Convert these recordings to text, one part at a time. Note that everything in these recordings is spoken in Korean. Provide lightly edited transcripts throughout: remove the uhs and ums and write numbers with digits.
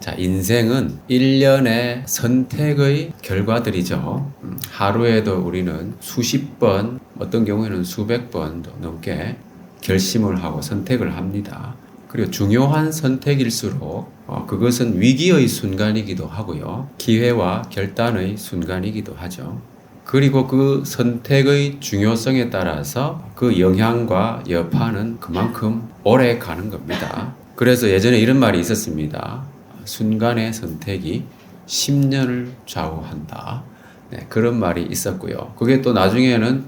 자, 인생은 일련의 선택의 결과들이죠. 하루에도 우리는 수십 번, 어떤 경우에는 수백 번도 넘게 결심을 하고 선택을 합니다. 그리고 중요한 선택일수록 그것은 위기의 순간이기도 하고요. 기회와 결단의 순간이기도 하죠. 그리고 그 선택의 중요성에 따라서 그 영향과 여파는 그만큼 오래 가는 겁니다. 그래서 예전에 이런 말이 있었습니다. 순간의 선택이 10년을 좌우한다. 네, 그런 말이 있었고요. 그게 또 나중에는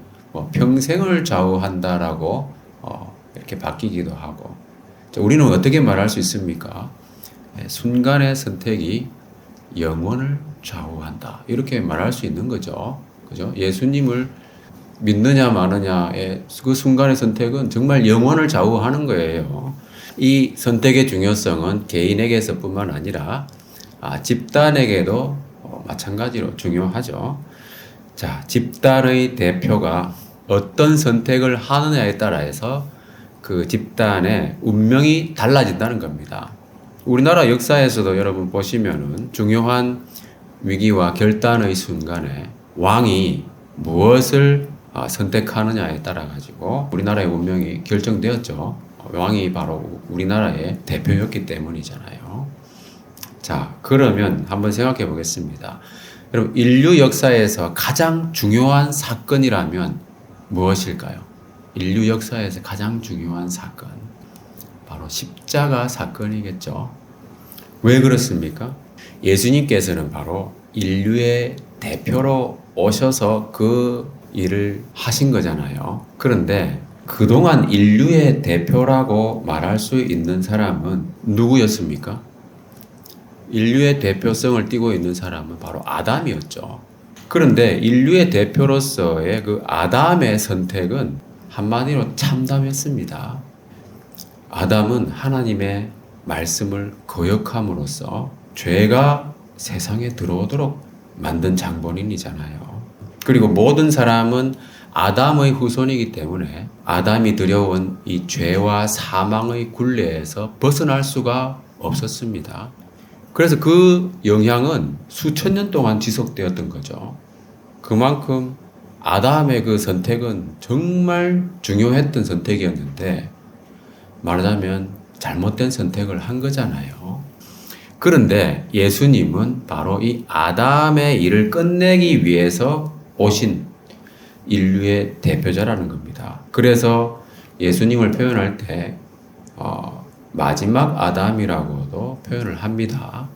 평생을 좌우한다라고 이렇게 바뀌기도 하고. 자, 우리는 어떻게 말할 수 있습니까? 네, 순간의 선택이 영원을 좌우한다. 이렇게 말할 수 있는 거죠. 그죠? 예수님을 믿느냐 마느냐의 그 순간의 선택은 정말 영원을 좌우하는 거예요. 이 선택의 중요성은 개인에게서뿐만 아니라 집단에게도 마찬가지로 중요하죠. 자, 집단의 대표가 어떤 선택을 하느냐에 따라서 그 집단의 운명이 달라진다는 겁니다. 우리나라 역사에서도 여러분 보시면은 중요한 위기와 결단의 순간에 왕이 무엇을 선택하느냐에 따라 가지고 우리나라의 운명이 결정되었죠. 왕이 바로 우리나라의 대표였기 때문이잖아요. 자, 그러면 한번 생각해 보겠습니다. 여러분, 인류 역사에서 가장 중요한 사건이라면 무엇일까요? 인류 역사에서 가장 중요한 사건. 바로 십자가 사건이겠죠. 왜 그렇습니까? 예수님께서는 바로 인류의 대표로 오셔서 그 일을 하신 거잖아요. 그런데 그동안 인류의 대표라고 말할 수 있는 사람은 누구였습니까? 인류의 대표성을 띠고 있는 사람은 바로 아담이었죠. 그런데 인류의 대표로서의 그 아담의 선택은 한마디로 참담했습니다. 아담은 하나님의 말씀을 거역함으로써 죄가 세상에 들어오도록 만든 장본인이잖아요. 그리고 모든 사람은 아담의 후손이기 때문에 아담이 들여온 이 죄와 사망의 굴레에서 벗어날 수가 없었습니다. 그래서 그 영향은 수천 년 동안 지속되었던 거죠. 그만큼 아담의 그 선택은 정말 중요했던 선택이었는데 말하자면 잘못된 선택을 한 거잖아요. 그런데 예수님은 바로 이 아담의 일을 끝내기 위해서 오신 인류의 대표자라는 겁니다. 그래서 예수님을 표현할 때 마지막 아담이라고도 표현을 합니다.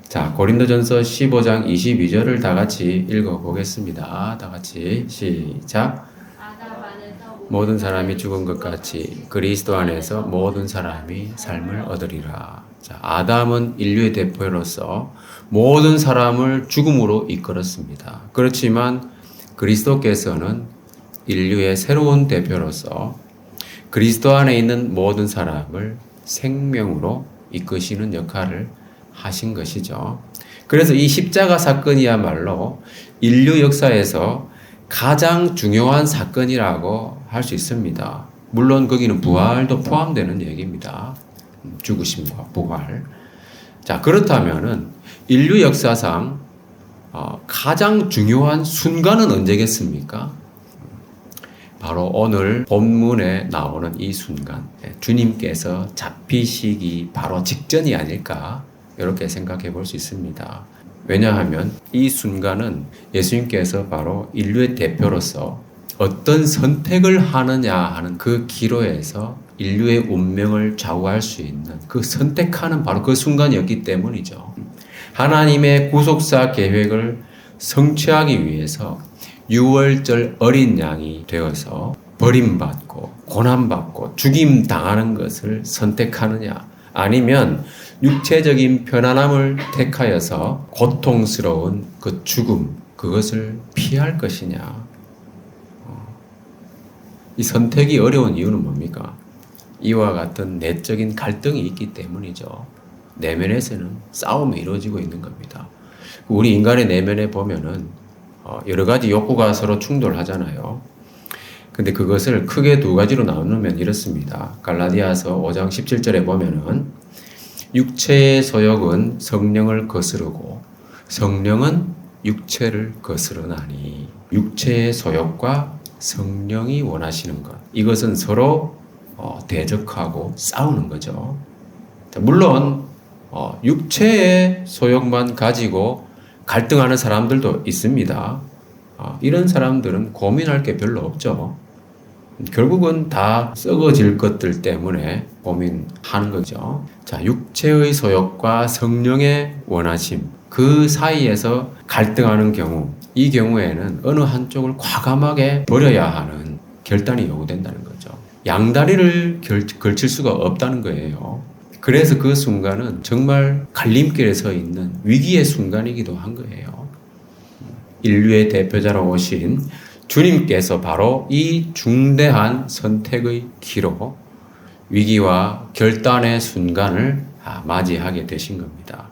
자, 고린도전서 15장 22절을 다 같이 읽어보겠습니다. 다 같이 시작. 모든 사람이 죽은 것 같이 그리스도 안에서 모든 사람이 삶을 얻으리라. 자, 아담은 인류의 대표로서 모든 사람을 죽음으로 이끌었습니다. 그렇지만 그리스도께서는 인류의 새로운 대표로서 그리스도 안에 있는 모든 사람을 생명으로 이끄시는 역할을 하신 것이죠. 그래서 이 십자가 사건이야말로 인류 역사에서 가장 중요한 사건이라고 할 수 있습니다. 물론 거기는 부활도 포함되는 얘기입니다. 죽으심과 부활. 자, 그렇다면은 인류 역사상 가장 중요한 순간은 언제겠습니까? 바로 오늘 본문에 나오는 이 순간, 주님께서 잡히시기 바로 직전이 아닐까 이렇게 생각해 볼 수 있습니다. 왜냐하면 이 순간은 예수님께서 바로 인류의 대표로서 어떤 선택을 하느냐 하는 그 기로에서 인류의 운명을 좌우할 수 있는 그 선택하는 바로 그 순간이었기 때문이죠. 하나님의 구속사 계획을 성취하기 위해서 6월절 어린 양이 되어서 버림받고 고난받고 죽임 당하는 것을 선택하느냐 아니면 육체적인 편안함을 택하여서 고통스러운 그 죽음 그것을 피할 것이냐. 이 선택이 어려운 이유는 뭡니까? 이와 같은 내적인 갈등이 있기 때문이죠. 내면에서는 싸움이 이루어지고 있는 겁니다. 우리 인간의 내면에 보면은 여러 가지 욕구가 서로 충돌하잖아요. 근데 그것을 크게 두 가지로 나누면 이렇습니다. 갈라디아서 5장 17절에 보면은 육체의 소욕은 성령을 거스르고 성령은 육체를 거스르나니 육체의 소욕과 성령이 원하시는 것 이것은 서로 대적하고 싸우는 거죠. 물론 육체의 소욕만 가지고 갈등하는 사람들도 있습니다. 이런 사람들은 고민할 게 별로 없죠. 결국은 다 썩어질 것들 때문에 고민하는 거죠. 자, 육체의 소욕과 성령의 원하심 그 사이에서 갈등하는 경우 이 경우에는 어느 한쪽을 과감하게 버려야 하는 결단이 요구된다는 거죠. 양다리를 걸칠 수가 없다는 거예요. 그래서 그 순간은 정말 갈림길에 서 있는 위기의 순간이기도 한 거예요. 인류의 대표자로 오신 주님께서 바로 이 중대한 선택의 기로 위기와 결단의 순간을 맞이하게 되신 겁니다.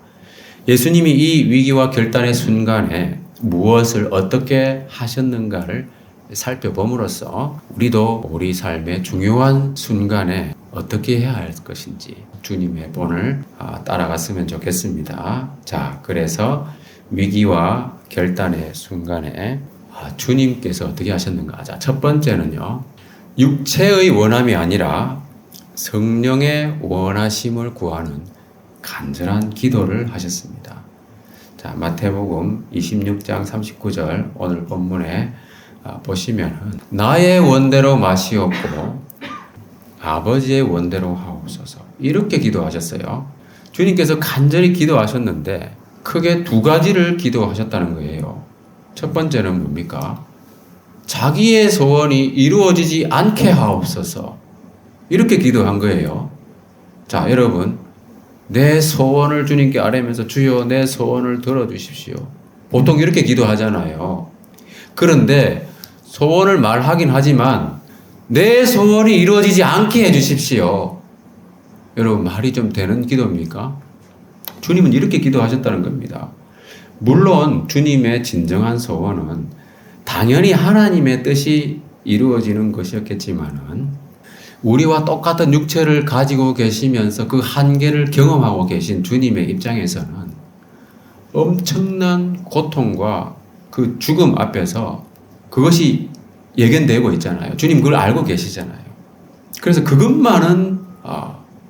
예수님이 이 위기와 결단의 순간에 무엇을 어떻게 하셨는가를 살펴봄으로써 우리도 우리 삶의 중요한 순간에 어떻게 해야 할 것인지 주님의 본을 따라갔으면 좋겠습니다. 자, 그래서 위기와 결단의 순간에 주님께서 어떻게 하셨는가. 자, 첫 번째는요. 육체의 원함이 아니라 성령의 원하심을 구하는 간절한 기도를 하셨습니다. 자, 마태복음 26장 39절 오늘 본문에 보시면은 나의 원대로 마시옵고 아버지의 원대로 하옵소서 이렇게 기도하셨어요. 주님께서 간절히 기도하셨는데 크게 두 가지를 기도하셨다는 거예요. 첫 번째는 뭡니까? 자기의 소원이 이루어지지 않게 하옵소서 이렇게 기도한 거예요. 자, 여러분 내 소원을 주님께 아뢰면서 주여 내 소원을 들어주십시오. 보통 이렇게 기도하잖아요. 그런데 소원을 말하긴 하지만 내 소원이 이루어지지 않게 해주십시오. 여러분 말이 좀 되는 기도입니까? 주님은 이렇게 기도하셨다는 겁니다. 물론 주님의 진정한 소원은 당연히 하나님의 뜻이 이루어지는 것이었겠지만은 우리와 똑같은 육체를 가지고 계시면서 그 한계를 경험하고 계신 주님의 입장에서는 엄청난 고통과 그 죽음 앞에서 그것이 예견되고 있잖아요. 주님 그걸 알고 계시잖아요. 그래서 그것만은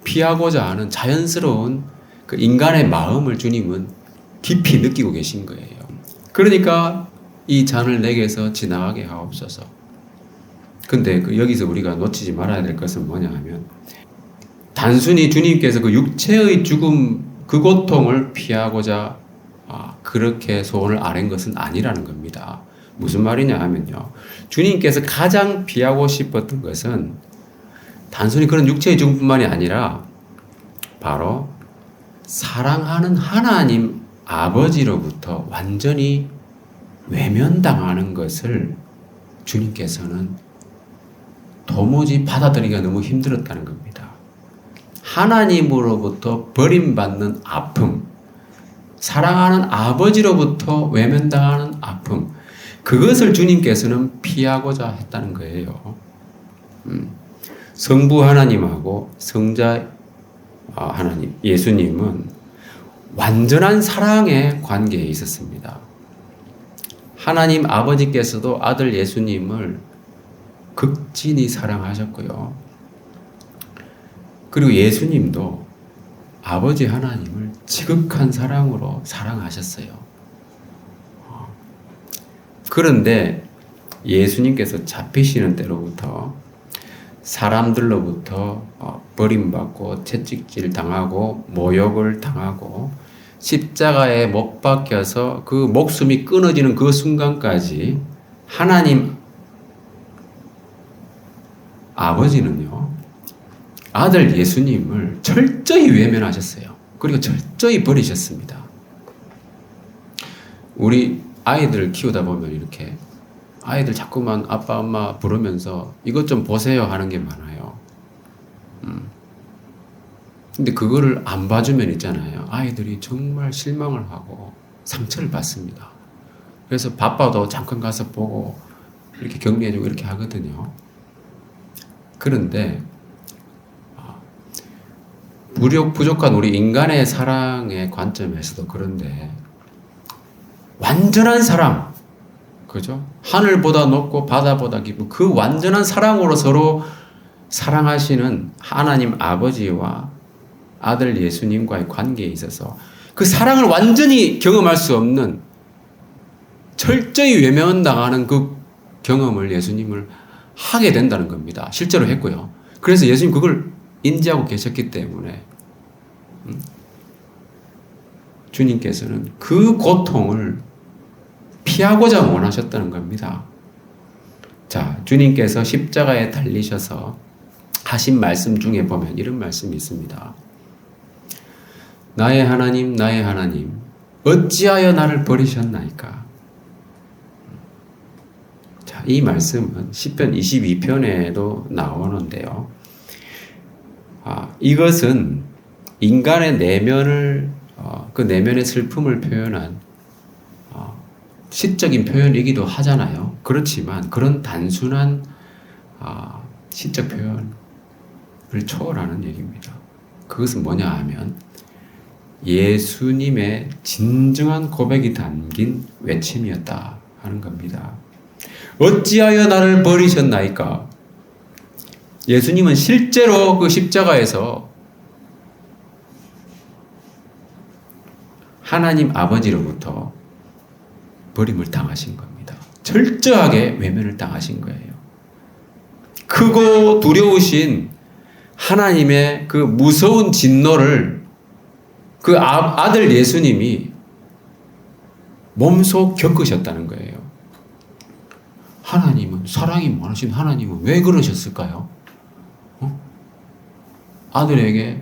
피하고자 하는 자연스러운 그 인간의 마음을 주님은 깊이 느끼고 계신 거예요. 그러니까 이 잔을 내게서 지나가게 하옵소서. 근데 여기서 우리가 놓치지 말아야 될 것은 뭐냐 하면 단순히 주님께서 그 육체의 죽음 그 고통을 피하고자 그렇게 소원을 아뢰는 것은 아니라는 겁니다. 무슨 말이냐 하면요. 주님께서 가장 피하고 싶었던 것은 단순히 그런 육체의 죽음뿐만이 아니라 바로 사랑하는 하나님 아버지로부터 완전히 외면당하는 것을 주님께서는 도무지 받아들이기가 너무 힘들었다는 겁니다. 하나님으로부터 버림받는 아픔, 사랑하는 아버지로부터 외면당하는 아픔, 그것을 주님께서는 피하고자 했다는 거예요. 성부 하나님하고 성자 하나님, 예수님은 완전한 사랑의 관계에 있었습니다. 하나님 아버지께서도 아들 예수님을 극진히 사랑하셨고요. 그리고 예수님도 아버지 하나님을 지극한 사랑으로 사랑하셨어요. 그런데 예수님께서 잡히시는 때로부터 사람들로부터 버림받고 채찍질 당하고 모욕을 당하고 십자가에 못 박혀서 그 목숨이 끊어지는 그 순간까지 하나님 아버지는요, 아들 예수님을 철저히 외면하셨어요. 그리고 철저히 버리셨습니다. 우리 아이들 키우다 보면 이렇게 아이들 자꾸만 아빠 엄마 부르면서 이것 좀 보세요 하는 게 많아요. 근데 그거를 안 봐주면 있잖아요. 아이들이 정말 실망을 하고 상처를 받습니다. 그래서 바빠도 잠깐 가서 보고 이렇게 격려해주고 이렇게 하거든요. 그런데 부족한 우리 인간의 사랑의 관점에서도 그런데 완전한 사랑, 그죠? 하늘보다 높고 바다보다 깊고 그 완전한 사랑으로 서로 사랑하시는 하나님 아버지와 아들 예수님과의 관계에 있어서 그 사랑을 완전히 경험할 수 없는 철저히 외면당하는 그 경험을 예수님을 하게 된다는 겁니다. 실제로 했고요. 그래서 예수님 그걸 인지하고 계셨기 때문에 주님께서는 그 고통을 피하고자 원하셨다는 겁니다. 자, 주님께서 십자가에 달리셔서 하신 말씀 중에 보면 이런 말씀이 있습니다. 나의 하나님, 나의 하나님, 어찌하여 나를 버리셨나이까? 자, 이 말씀은 시편 22편에도 나오는데요. 이것은 인간의 내면을, 그 내면의 슬픔을 표현한 시적인 표현이기도 하잖아요. 그렇지만 그런 단순한 시적 표현을 초월하는 얘기입니다. 그것은 뭐냐 하면 예수님의 진정한 고백이 담긴 외침이었다 하는 겁니다. 어찌하여 나를 버리셨나이까? 예수님은 실제로 그 십자가에서 하나님 아버지로부터 버림을 당하신 겁니다. 철저하게 외면을 당하신 거예요. 크고 두려우신 하나님의 그 무서운 진노를 그 아들 예수님이 몸소 겪으셨다는 거예요. 하나님은, 사랑이 많으신 하나님은 왜 그러셨을까요? 아들에게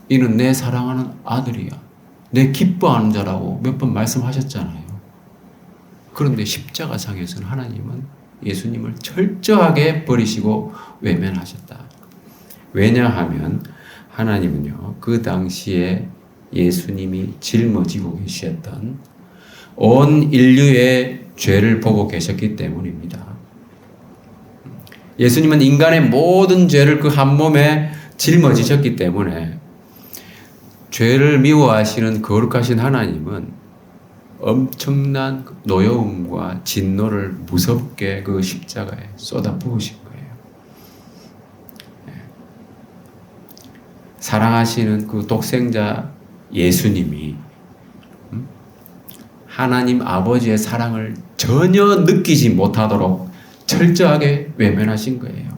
이는 내 사랑하는 아들이야, 내 기뻐하는 자라고 몇 번 말씀하셨잖아요. 그런데 십자가상에서는 하나님은 예수님을 철저하게 버리시고 외면하셨다. 왜냐하면 하나님은요, 그 당시에 예수님이 짊어지고 계셨던 온 인류의 죄를 보고 계셨기 때문입니다. 예수님은 인간의 모든 죄를 그 한 몸에 짊어지셨기 때문에 죄를 미워하시는 거룩하신 하나님은 엄청난 노여움과 진노를 무섭게 그 십자가에 쏟아부으신 거예요. 사랑하시는 그 독생자 예수님이 하나님 아버지의 사랑을 전혀 느끼지 못하도록 철저하게 외면하신 거예요.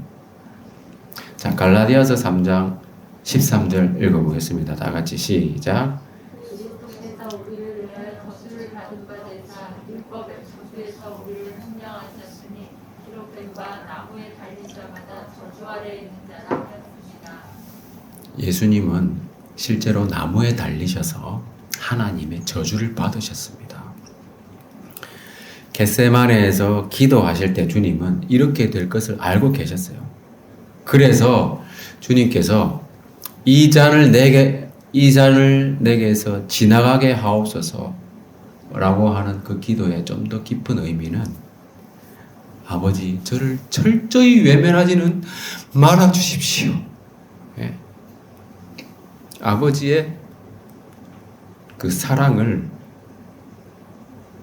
자, 갈라디아서 3장 13절 읽어보겠습니다. 다 같이 시작. 그리스도께서 우리를 위하여 거수를 받은 바 되사 율법의 부수에서 우리를 함량하셨으니 기록된 바 나무에 달린 자마다 저주 아래 있는 자라 하였습니다. 예수님은 실제로 나무에 달리셔서 하나님의 저주를 받으셨습니다. 겟세마네에서 기도하실 때 주님은 이렇게 될 것을 알고 계셨어요. 그래서 주님께서 이 잔을 내게서 지나가게 하옵소서 라고 하는 그 기도의 좀 더 깊은 의미는 아버지, 저를 철저히 외면하지는 말아 주십시오. 예. 아버지의 그 사랑을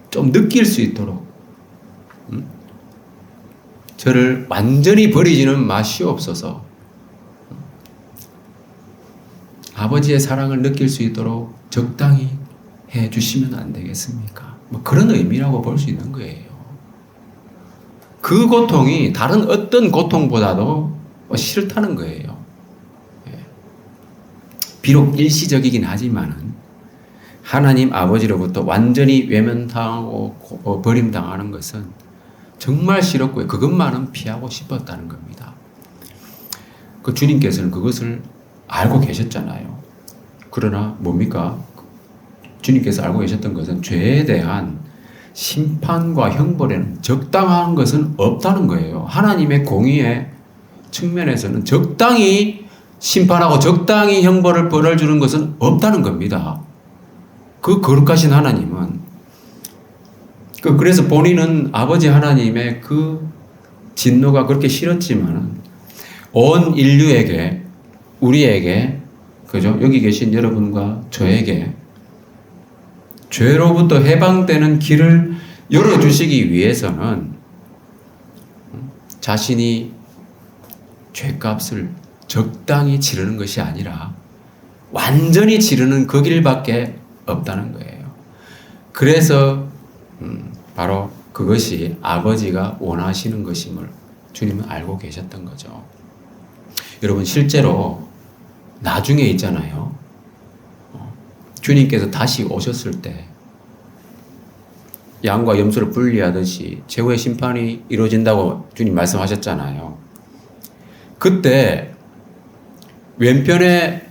좀 느낄 수 있도록 저를 완전히 버리지는 마시옵소서. 아버지의 사랑을 느낄 수 있도록 적당히 해 주시면 안 되겠습니까? 뭐 그런 의미라고 볼 수 있는 거예요. 그 고통이 다른 어떤 고통보다도 싫다는 거예요. 비록 일시적이긴 하지만은 하나님 아버지로부터 완전히 외면당하고 버림당하는 것은 정말 싫었고요. 그것만은 피하고 싶었다는 겁니다. 그 주님께서는 그것을 알고 계셨잖아요. 그러나 뭡니까? 주님께서 알고 계셨던 것은 죄에 대한 심판과 형벌에는 적당한 것은 없다는 거예요. 하나님의 공의의 측면에서는 적당히 심판하고 적당히 형벌을 벌어주는 것은 없다는 겁니다. 그 거룩하신 하나님은 그래서 본인은 아버지 하나님의 그 진노가 그렇게 싫었지만 온 인류에게, 우리에게 그죠? 여기 계신 여러분과 저에게 죄로부터 해방되는 길을 열어주시기 위해서는 자신이 죄값을 적당히 치르는 것이 아니라 완전히 치르는 그 길밖에 없다는 거예요. 그래서 바로 그것이 아버지가 원하시는 것임을 주님은 알고 계셨던 거죠. 여러분 실제로 나중에 있잖아요. 주님께서 다시 오셨을 때 양과 염소를 분리하듯이 최후의 심판이 이루어진다고 주님 말씀하셨잖아요. 그때 왼편에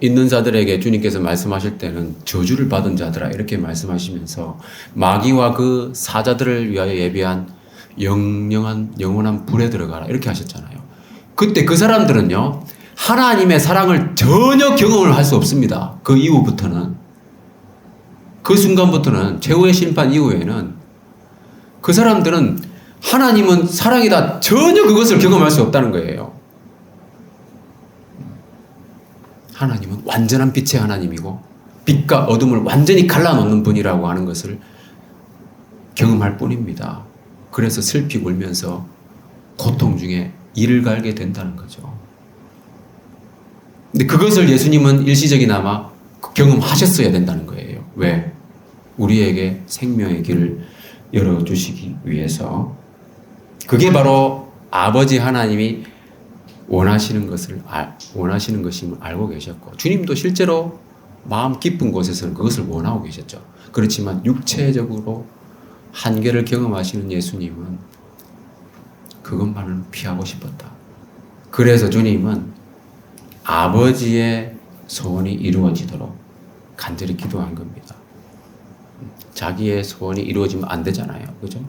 있는 자들에게 주님께서 말씀하실 때는 저주를 받은 자들아 이렇게 말씀하시면서 마귀와 그 사자들을 위하여 예비한 영원한 불에 들어가라 이렇게 하셨잖아요. 그때 그 사람들은요 하나님의 사랑을 전혀 경험을 할 수 없습니다. 그 이후부터는 그 순간부터는 최후의 심판 이후에는 그 사람들은 하나님은 사랑이다 전혀 그것을 경험할 수 없다는 거예요. 하나님은 완전한 빛의 하나님이고 빛과 어둠을 완전히 갈라놓는 분이라고 하는 것을 경험할 뿐입니다. 그래서 슬피 울면서 고통 중에 이를 갈게 된다는 거죠. 근데 그것을 예수님은 일시적이나마 경험하셨어야 된다는 거예요. 왜? 우리에게 생명의 길을 열어주시기 위해서. 그게 바로 아버지 하나님이 원하시는 것임을 알고 계셨고, 주님도 실제로 마음 깊은 곳에서는 그것을 원하고 계셨죠. 그렇지만 육체적으로 한계를 경험하시는 예수님은 그것만은 피하고 싶었다. 그래서 주님은 아버지의 소원이 이루어지도록 간절히 기도한 겁니다. 자기의 소원이 이루어지면 안 되잖아요. 그죠?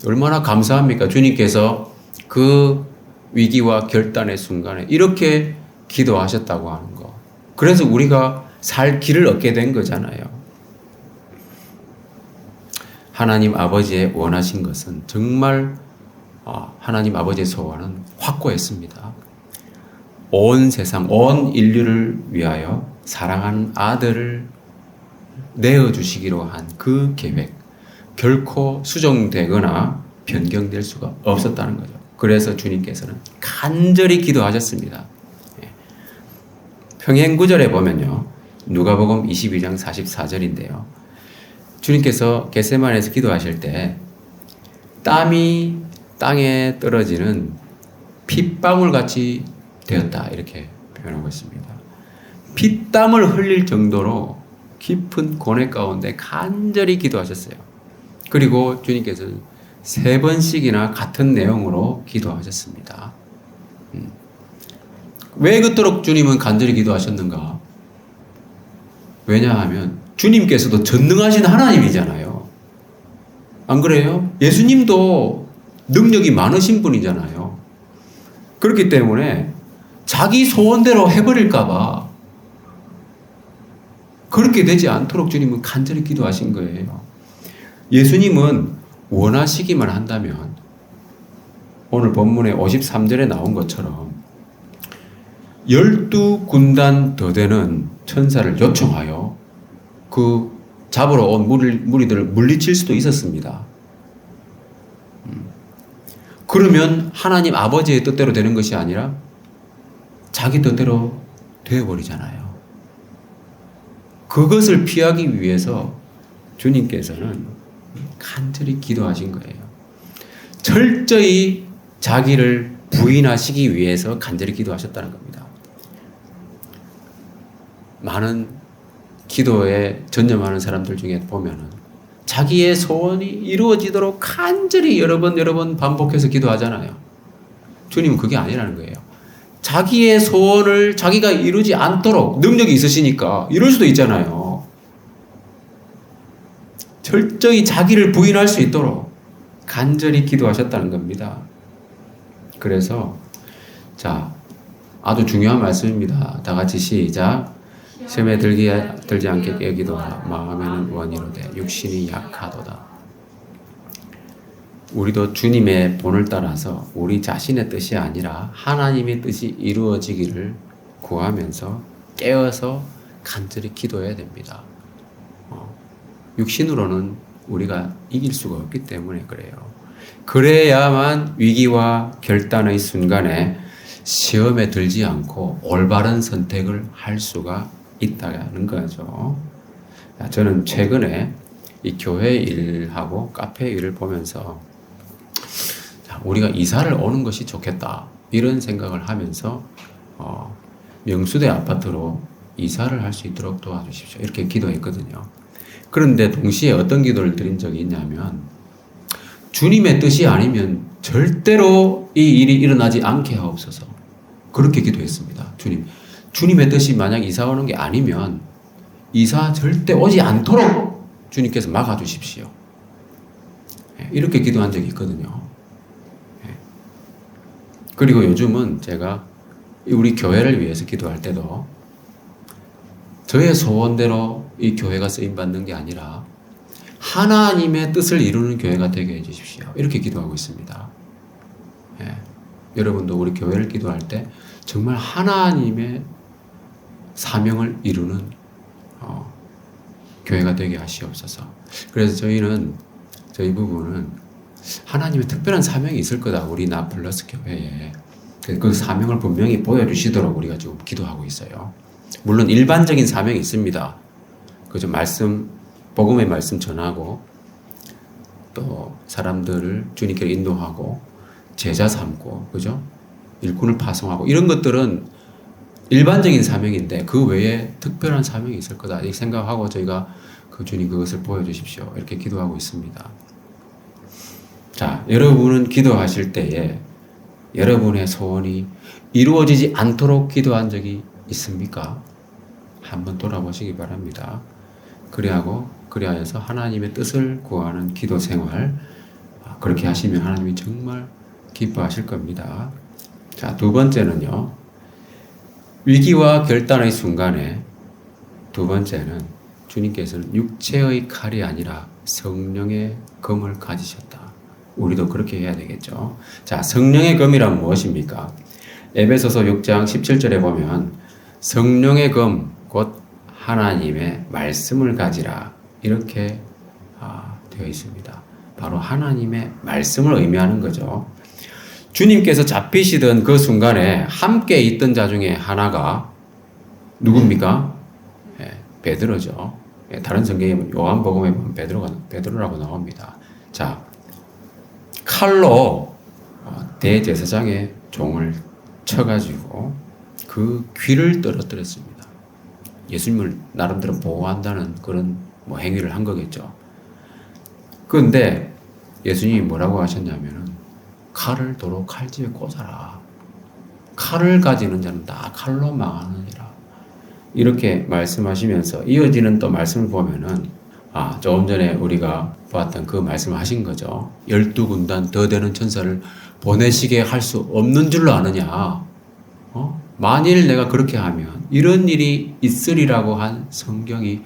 얼마나 감사합니까? 주님께서 그 위기와 결단의 순간에 이렇게 기도하셨다고 하는 거. 그래서 우리가 살 길을 얻게 된 거잖아요. 하나님 아버지의 원하신 것은 정말 하나님 아버지의 소원은 확고했습니다. 온 세상, 온 인류를 위하여 사랑하는 아들을 내어주시기로 한 그 계획, 결코 수정되거나 변경될 수가 없었다는 거죠. 그래서 주님께서는 간절히 기도하셨습니다. 평행구절에 보면요. 누가복음 22장 44절인데요. 주님께서 겟세마네에서 기도하실 때 땀이 땅에 떨어지는 핏방울 같이 되었다 이렇게 표현하고 있습니다. 피땀을 흘릴 정도로 깊은 고뇌 가운데 간절히 기도하셨어요. 그리고 주님께서는 3번씩이나 같은 내용으로 기도하셨습니다. 왜 그토록 주님은 간절히 기도하셨는가? 왜냐하면 주님께서도 전능하신 하나님이잖아요. 안 그래요? 예수님도 능력이 많으신 분이잖아요. 그렇기 때문에 자기 소원대로 해버릴까봐 그렇게 되지 않도록 주님은 간절히 기도하신 거예요. 예수님은 원하시기만 한다면 오늘 본문의 53절에 나온 것처럼 12군단 더 되는 천사를 요청하여 그 잡으러 온 무리들을 물리칠 수도 있었습니다. 그러면 하나님 아버지의 뜻대로 되는 것이 아니라 자기 뜻대로 되어버리잖아요. 그것을 피하기 위해서 주님께서는 간절히 기도하신 거예요. 철저히 자기를 부인하시기 위해서 간절히 기도하셨다는 겁니다. 많은 기도에 전념하는 사람들 중에 보면은 자기의 소원이 이루어지도록 간절히 여러 번 반복해서 기도하잖아요. 주님은 그게 아니라는 거예요. 자기의 소원을 자기가 이루지 않도록 능력이 있으시니까 이룰 수도 있잖아요. 철저히 자기를 부인할 수 있도록 간절히 기도하셨다는 겁니다. 그래서 자, 아주 중요한 말씀입니다. 다 같이 시작. 시험에 들지 않게 여기도다. 마음에는 원이로되 육신이 약하도다. 우리도 주님의 본을 따라서 우리 자신의 뜻이 아니라 하나님의 뜻이 이루어지기를 구하면서 깨어서 간절히 기도해야 됩니다. 육신으로는 우리가 이길 수가 없기 때문에 그래요. 그래야만 위기와 결단의 순간에 시험에 들지 않고 올바른 선택을 할 수가 있다는 거죠. 저는 최근에 이 교회 일하고 카페 일을 보면서 우리가 이사를 오는 것이 좋겠다 이런 생각을 하면서 명수대 아파트로 이사를 할 수 있도록 도와주십시오 이렇게 기도했거든요. 그런데 동시에 어떤 기도를 드린 적이 있냐면 주님의 뜻이 아니면 절대로 이 일이 일어나지 않게 하옵소서 그렇게 기도했습니다. 주님의 뜻이 만약 이사 오는 게 아니면 이사 절대 오지 않도록 주님께서 막아주십시오. 이렇게 기도한 적이 있거든요. 그리고 요즘은 제가 우리 교회를 위해서 기도할 때도 저의 소원대로 이 교회가 쓰임받는 게 아니라 하나님의 뜻을 이루는 교회가 되게 해주십시오. 이렇게 기도하고 있습니다. 여러분도 우리 교회를 기도할 때 정말 하나님의 사명을 이루는 교회가 되게 하시옵소서. 그래서 저희 부부는 하나님의 특별한 사명이 있을 거다. 우리 나플러스 교회에. 그 사명을 분명히 보여주시도록 우리가 지금 기도하고 있어요. 물론 일반적인 사명이 있습니다. 그죠? 복음의 말씀 전하고 또 사람들을 주님께로 인도하고 제자 삼고 그죠? 일꾼을 파송하고 이런 것들은 일반적인 사명인데 그 외에 특별한 사명이 있을 거다 이렇게 생각하고 저희가 주님 그것을 보여주십시오 이렇게 기도하고 있습니다. 자, 여러분은 기도하실 때에 여러분의 소원이 이루어지지 않도록 기도한 적이 있습니까? 한번 돌아보시기 바랍니다. 그리하여서 하나님의 뜻을 구하는 기도 생활 그렇게 하시면 하나님이 정말 기뻐하실 겁니다. 자, 두 번째는요. 위기와 결단의 순간에 두 번째는 주님께서는 육체의 칼이 아니라 성령의 검을 가지셨다. 우리도 그렇게 해야 되겠죠. 자, 성령의 검이란 무엇입니까? 에베소서 6장 17절에 보면 성령의 검, 곧 하나님의 말씀을 가지라 이렇게 되어 있습니다. 바로 하나님의 말씀을 의미하는 거죠. 주님께서 잡히시던 그 순간에 함께 있던 자 중에 하나가 누굽니까? 베드로죠. 다른 성경에 요한복음에 보면 베드로라고 나옵니다. 자, 칼로 대제사장의 종을 쳐가지고 그 귀를 떨어뜨렸습니다. 예수님을 나름대로 보호한다는 그런 행위를 한 거겠죠. 그런데 예수님이 뭐라고 하셨냐면은 칼을 도로 칼집에 꽂아라. 칼을 가지는 자는 다 칼로 망하느니라. 이렇게 말씀하시면서 이어지는 또 말씀을 보면은 조금 전에 우리가 보았던 그 말씀을 하신 거죠. 12군단 더 되는 천사를 보내시게 할 수 없는 줄로 아느냐. 만일 내가 그렇게 하면 이런 일이 있으리라고 한 성경이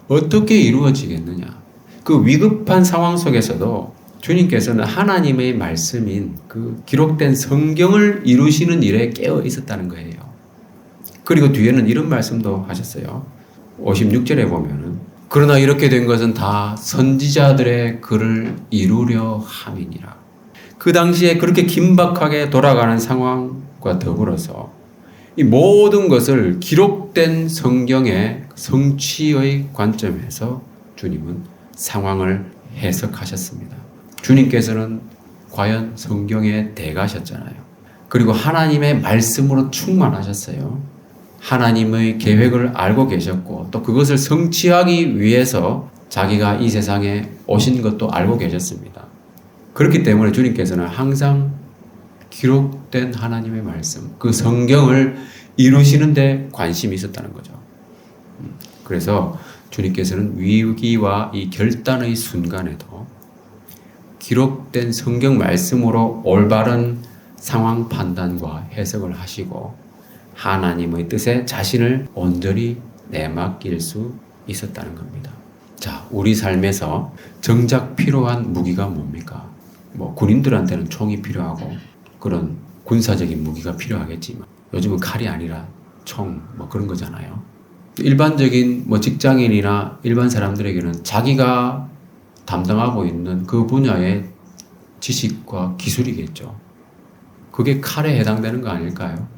어떻게 이루어지겠느냐. 그 위급한 상황 속에서도 주님께서는 하나님의 말씀인 그 기록된 성경을 이루시는 일에 깨어 있었다는 거예요. 그리고 뒤에는 이런 말씀도 하셨어요. 56절에 보면은 그러나 이렇게 된 것은 다 선지자들의 글을 이루려 함이니라. 그 당시에 그렇게 긴박하게 돌아가는 상황과 더불어서 이 모든 것을 기록된 성경의 성취의 관점에서 주님은 상황을 해석하셨습니다. 주님께서는 과연 성경의 대가셨잖아요. 그리고 하나님의 말씀으로 충만하셨어요. 하나님의 계획을 알고 계셨고 또 그것을 성취하기 위해서 자기가 이 세상에 오신 것도 알고 계셨습니다. 그렇기 때문에 주님께서는 항상 기록된 하나님의 말씀, 그 성경을 이루시는 데 관심이 있었다는 거죠. 그래서 주님께서는 위기와 이 결단의 순간에도 기록된 성경 말씀으로 올바른 상황 판단과 해석을 하시고 하나님의 뜻에 자신을 온전히 내맡길 수 있었다는 겁니다. 자, 우리 삶에서 정작 필요한 무기가 뭡니까? 군인들한테는 총이 필요하고 그런 군사적인 무기가 필요하겠지만 요즘은 칼이 아니라 총, 뭐 그런 거잖아요. 일반적인 뭐 직장인이나 일반 사람들에게는 자기가 담당하고 있는 그 분야의 지식과 기술이겠죠. 그게 칼에 해당되는 거 아닐까요?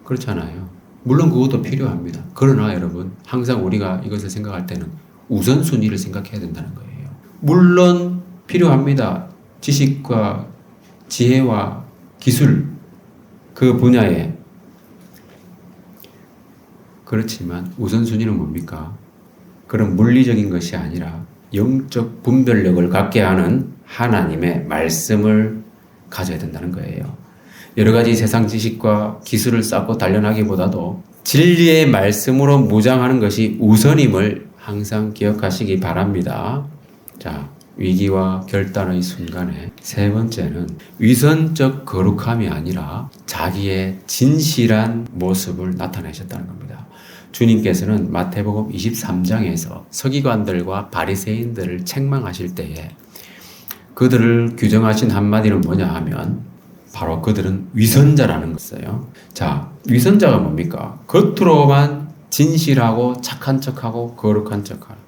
그렇잖아요. 물론 그것도 필요합니다. 그러나 여러분, 항상 우리가 이것을 생각할 때는 우선순위를 생각해야 된다는 거예요. 물론 필요합니다. 지식과 지혜와 기술, 그 분야에. 그렇지만 우선순위는 뭡니까? 그런 물리적인 것이 아니라 영적 분별력을 갖게 하는 하나님의 말씀을 가져야 된다는 거예요. 여러 가지 세상 지식과 기술을 쌓고 단련하기보다도 진리의 말씀으로 무장하는 것이 우선임을 항상 기억하시기 바랍니다. 자, 위기와 결단의 순간에 세 번째는 위선적 거룩함이 아니라 자기의 진실한 모습을 나타내셨다는 겁니다. 주님께서는 마태복음 23장에서 서기관들과 바리새인들을 책망하실 때에 그들을 규정하신 한마디는 뭐냐 하면 바로 그들은 위선자라는 것이에요. 자, 위선자가 뭡니까? 겉으로만 진실하고 착한 척하고 거룩한 척하는.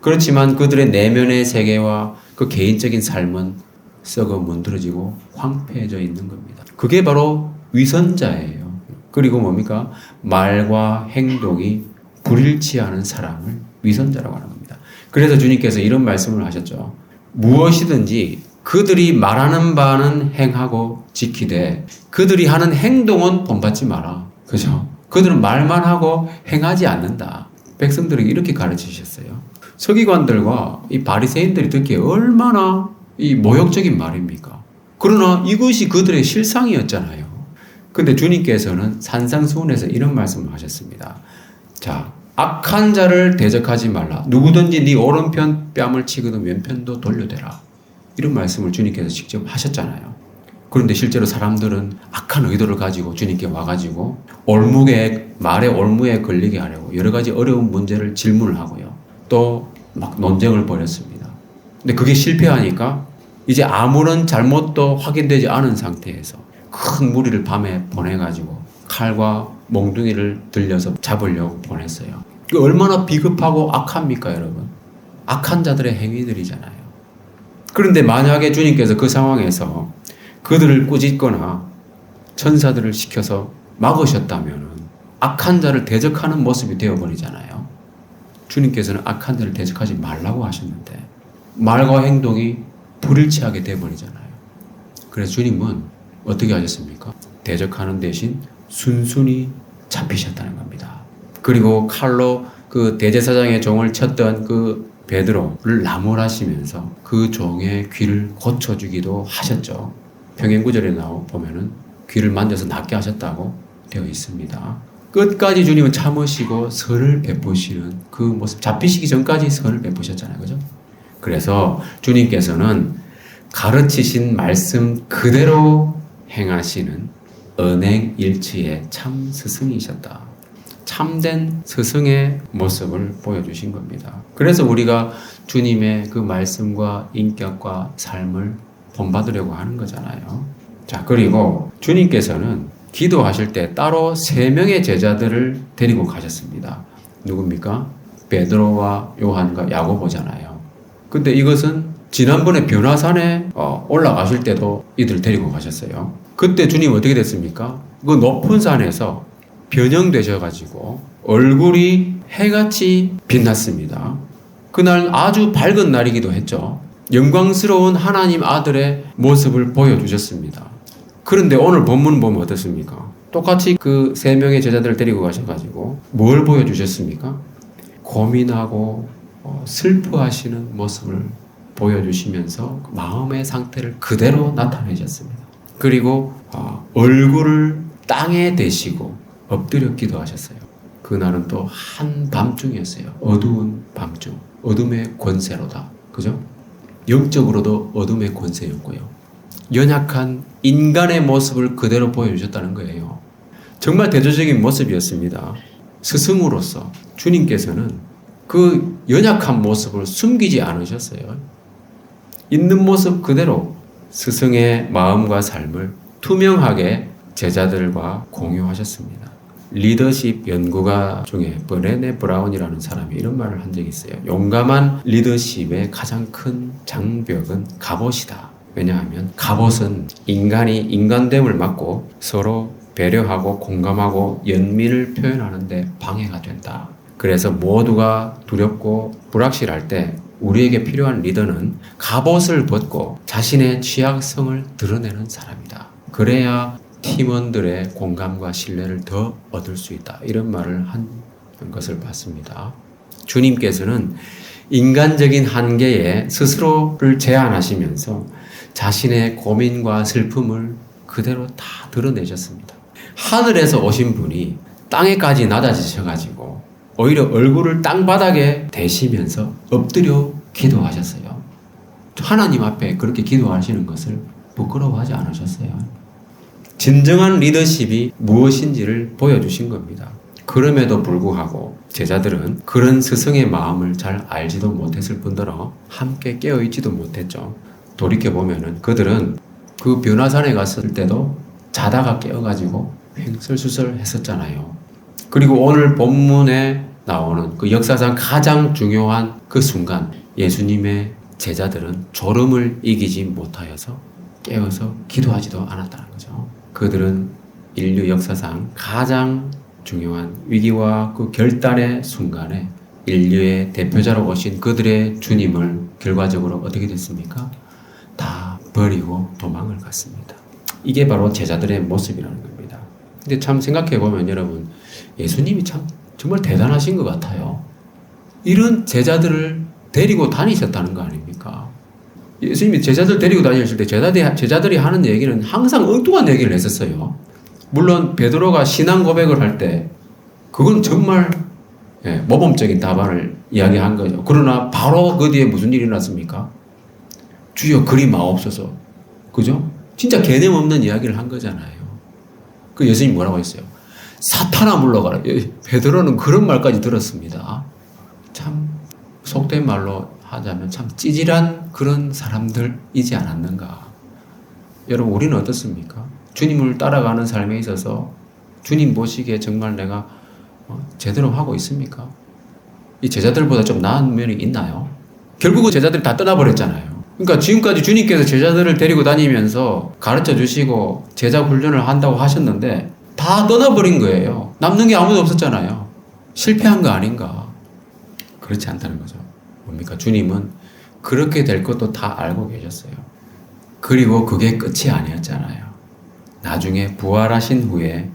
그렇지만 그들의 내면의 세계와 그 개인적인 삶은 썩어 문드러지고 황폐해져 있는 겁니다. 그게 바로 위선자예요. 그리고 뭡니까? 말과 행동이 불일치하는 사람을 위선자라고 하는 겁니다. 그래서 주님께서 이런 말씀을 하셨죠. 무엇이든지 그들이 말하는 바는 행하고 지키되 그들이 하는 행동은 본받지 마라. 그죠? 그들은 말만 하고 행하지 않는다. 백성들에게 이렇게 가르치셨어요. 서기관들과 이 바리새인들이 듣기에 얼마나 이 모욕적인 말입니까? 그러나 이것이 그들의 실상이었잖아요. 근데 주님께서는 산상수훈에서 이런 말씀을 하셨습니다. 자, 악한 자를 대적하지 말라. 누구든지 네 오른편 뺨을 치거든 왼편도 돌려대라. 이런 말씀을 주님께서 직접 하셨잖아요. 그런데 실제로 사람들은 악한 의도를 가지고 주님께 와가지고 말의 올무에 걸리게 하려고 여러 가지 어려운 문제를 질문을 하고요. 또 막 논쟁을 벌였습니다. 근데 그게 실패하니까 이제 아무런 잘못도 확인되지 않은 상태에서 큰 무리를 밤에 보내가지고 칼과 몽둥이를 들려서 잡으려고 보냈어요. 그 얼마나 비겁하고 악합니까, 여러분? 악한 자들의 행위들이잖아요. 그런데 만약에 주님께서 그 상황에서 그들을 꾸짖거나 천사들을 시켜서 막으셨다면 악한 자를 대적하는 모습이 되어버리잖아요. 주님께서는 악한 자를 대적하지 말라고 하셨는데 말과 행동이 불일치하게 되어버리잖아요. 그래서 주님은 어떻게 하셨습니까? 대적하는 대신 순순히 잡히셨다는 겁니다. 그리고 칼로 그 대제사장의 종을 쳤던 그 베드로를 나무라시면서 그 종의 귀를 고쳐주기도 하셨죠. 평행구절에 보면은 귀를 만져서 낫게 하셨다고 되어 있습니다. 끝까지 주님은 참으시고 선을 베푸시는 그 모습, 잡히시기 전까지 선을 베푸셨잖아요. 그죠? 그래서 주님께서는 가르치신 말씀 그대로 행하시는 언행일치의 참 스승이셨다. 참된 스승의 모습을 보여주신 겁니다. 그래서 우리가 주님의 그 말씀과 인격과 삶을 본받으려고 하는 거잖아요. 자, 그리고 주님께서는 기도하실 때 따로 3명의 제자들을 데리고 가셨습니다. 누굽니까? 베드로와 요한과 야고보잖아요. 근데 이것은 지난번에 변화산에 올라가실 때도 이들 데리고 가셨어요. 그때 주님 어떻게 됐습니까? 그 높은 산에서 변형되셔가지고 얼굴이 해같이 빛났습니다. 그날 아주 밝은 날이기도 했죠. 영광스러운 하나님 아들의 모습을 보여주셨습니다. 그런데 오늘 본문 보면 어떻습니까? 똑같이 그 3명의 제자들을 데리고 가셔가지고 뭘 보여주셨습니까? 고민하고 슬퍼하시는 모습을 보여주시면서 마음의 상태를 그대로 나타내셨습니다. 그리고 얼굴을 땅에 대시고 엎드려 기도하셨어요. 그날은 또 한밤중이었어요. 어두운 밤중. 어둠의 권세로다. 그죠? 영적으로도 어둠의 권세였고요. 연약한 인간의 모습을 그대로 보여주셨다는 거예요. 정말 대조적인 모습이었습니다. 스승으로서 주님께서는 그 연약한 모습을 숨기지 않으셨어요. 있는 모습 그대로 스승의 마음과 삶을 투명하게 제자들과 공유하셨습니다. 리더십 연구가 중에 브레네 브라운이라는 사람이 이런 말을 한 적이 있어요. 용감한 리더십의 가장 큰 장벽은 갑옷이다. 왜냐하면 갑옷은 인간이 인간됨을 막고 서로 배려하고 공감하고 연민을 표현하는데 방해가 된다. 그래서 모두가 두렵고 불확실할 때 우리에게 필요한 리더는 갑옷을 벗고 자신의 취약성을 드러내는 사람이다. 그래야 팀원들의 공감과 신뢰를 더 얻을 수 있다. 이런 말을 한 것을 봤습니다. 주님께서는 인간적인 한계에 스스로를 제한하시면서 자신의 고민과 슬픔을 그대로 다 드러내셨습니다. 하늘에서 오신 분이 땅에까지 낮아지셔가지고 오히려 얼굴을 땅바닥에 대시면서 엎드려 기도하셨어요. 하나님 앞에 그렇게 기도하시는 것을 부끄러워하지 않으셨어요. 진정한 리더십이 무엇인지를 보여주신 겁니다. 그럼에도 불구하고 제자들은 그런 스승의 마음을 잘 알지도 못했을 뿐더러 함께 깨어있지도 못했죠. 돌이켜보면은 그들은 그 변화산에 갔을 때도 자다가 깨어가지고 횡설수설 했었잖아요. 그리고 오늘 본문에 나오는 그 역사상 가장 중요한 그 순간 예수님의 제자들은 졸음을 이기지 못하여서 깨어서 기도하지도 않았다는 거죠. 그들은 인류 역사상 가장 중요한 위기와 그 결단의 순간에 인류의 대표자로 오신 그들의 주님을 결과적으로 어떻게 됐습니까? 다 버리고 도망을 갔습니다. 이게 바로 제자들의 모습이라는 겁니다. 근데 참 생각해보면 여러분, 예수님이 참 정말 대단하신 것 같아요. 이런 제자들을 데리고 다니셨다는 거 아닙니까? 예수님이 제자들 데리고 다니실 때 제자들이 하는 얘기는 항상 엉뚱한 얘기를 했었어요. 물론 베드로가 신앙 고백을 할 때 그건 정말 모범적인 답안을 이야기한 거죠. 그러나 바로 그 뒤에 무슨 일이 일어났습니까? 주여 그리 마옵소서. 그죠? 진짜 개념 없는 이야기를 한 거잖아요. 그 예수님이 뭐라고 했어요? 사탄아 물러가라. 베드로는 그런 말까지 들었습니다. 참 속된 말로 하자면 참 찌질한 그런 사람들이지 않았는가. 여러분 우리는 어떻습니까? 주님을 따라가는 삶에 있어서 주님 보시기에 정말 내가 제대로 하고 있습니까? 이 제자들보다 좀 나은 면이 있나요? 결국은 제자들이 다 떠나버렸잖아요. 그러니까 지금까지 주님께서 제자들을 데리고 다니면서 가르쳐 주시고 제자 훈련을 한다고 하셨는데 다 떠나버린 거예요. 남는 게 아무도 없었잖아요. 실패한 거 아닌가? 그렇지 않다는 거죠. 뭡니까? 주님은 그렇게 될 것도 다 알고 계셨어요. 그리고 그게 끝이 아니었잖아요. 나중에 부활하신 후에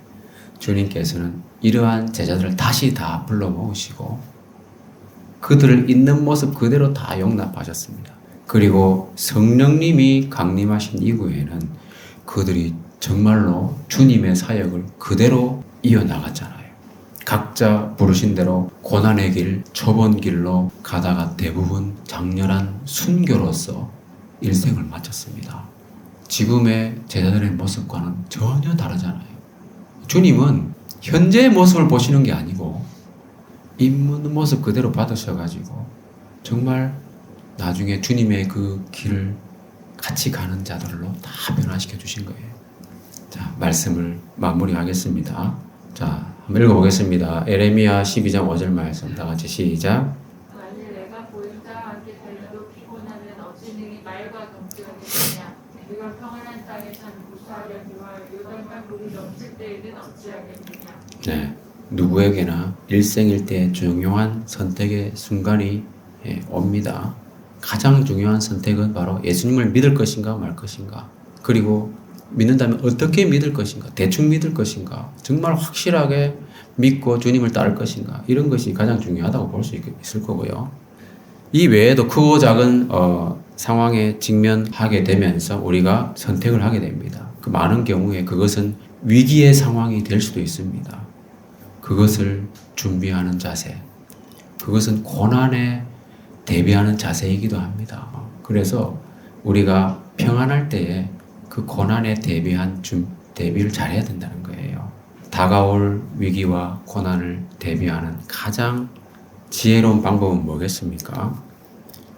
주님께서는 이러한 제자들을 다시 다 불러 모으시고 그들을 있는 모습 그대로 다 용납하셨습니다. 그리고 성령님이 강림하신 이후에는 그들이 정말로 주님의 사역을 그대로 이어나갔잖아요. 각자 부르신 대로 고난의 길, 좁은 길로 가다가 대부분 장렬한 순교로서 일생을 마쳤습니다. 지금의 제자들의 모습과는 전혀 다르잖아요. 주님은 현재의 모습을 보시는 게 아니고 있는 모습 그대로 받으셔가지고 정말 나중에 주님의 그 길을 같이 가는 자들로 다 변화시켜 주신 거예요. 자, 말씀을 마무리하겠습니다. 자, 한번 읽어보겠습니다. 에레미야 12장 5절 말씀 다 같이 시작. 만일 내가 보인 자와 함께 달려도 피곤하면 어찌 능히 말과 동지가 되느냐. 네가 평안한 땅에선 무사하려니와 요단강 물이 넘칠 때에는 어찌하겠느냐. 네, 누구에게나 일생일대의 중요한 선택의 순간이 옵니다. 가장 중요한 선택은 바로 예수님을 믿을 것인가 말 것인가. 그리고 믿는다면 어떻게 믿을 것인가. 대충 믿을 것인가. 정말 확실하게 믿고 주님을 따를 것인가. 이런 것이 가장 중요하다고 볼 수 있을 거고요. 이 외에도 크고 작은 상황에 직면하게 되면서 우리가 선택을 하게 됩니다. 그 많은 경우에 그것은 위기의 상황이 될 수도 있습니다. 그것을 준비하는 자세. 그것은 고난에 대비하는 자세이기도 합니다. 그래서 우리가 평안할 때에 그 고난에 대비를 잘해야 된다는 거예요. 다가올 위기와 고난을 대비하는 가장 지혜로운 방법은 뭐겠습니까?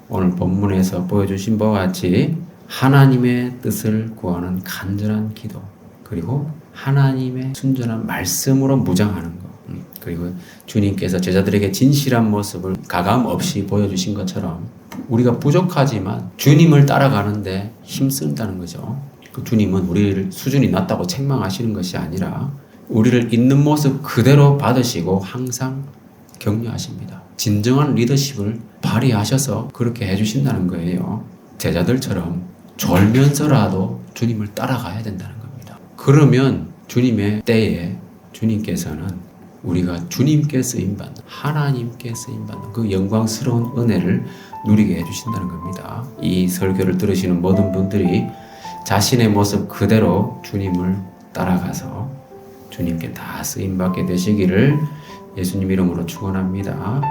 오늘 본문에서 보여주신 바와 같이 하나님의 뜻을 구하는 간절한 기도, 그리고 하나님의 순전한 말씀으로 무장하는 것. 그리고 주님께서 제자들에게 진실한 모습을 가감 없이 보여주신 것처럼 우리가 부족하지만 주님을 따라가는데 힘쓴다는 거죠. 그 주님은 우리를 수준이 낮다고 책망하시는 것이 아니라 우리를 있는 모습 그대로 받으시고 항상 격려하십니다. 진정한 리더십을 발휘하셔서 그렇게 해주신다는 거예요. 제자들처럼 졸면서라도 주님을 따라가야 된다는 겁니다. 그러면 주님의 때에 주님께서는 우리가 주님께 쓰임받는, 하나님께 쓰임받는 그 영광스러운 은혜를 누리게 해주신다는 겁니다. 이 설교를 들으시는 모든 분들이 자신의 모습 그대로 주님을 따라가서 주님께 다 쓰임받게 되시기를 예수님 이름으로 축원합니다.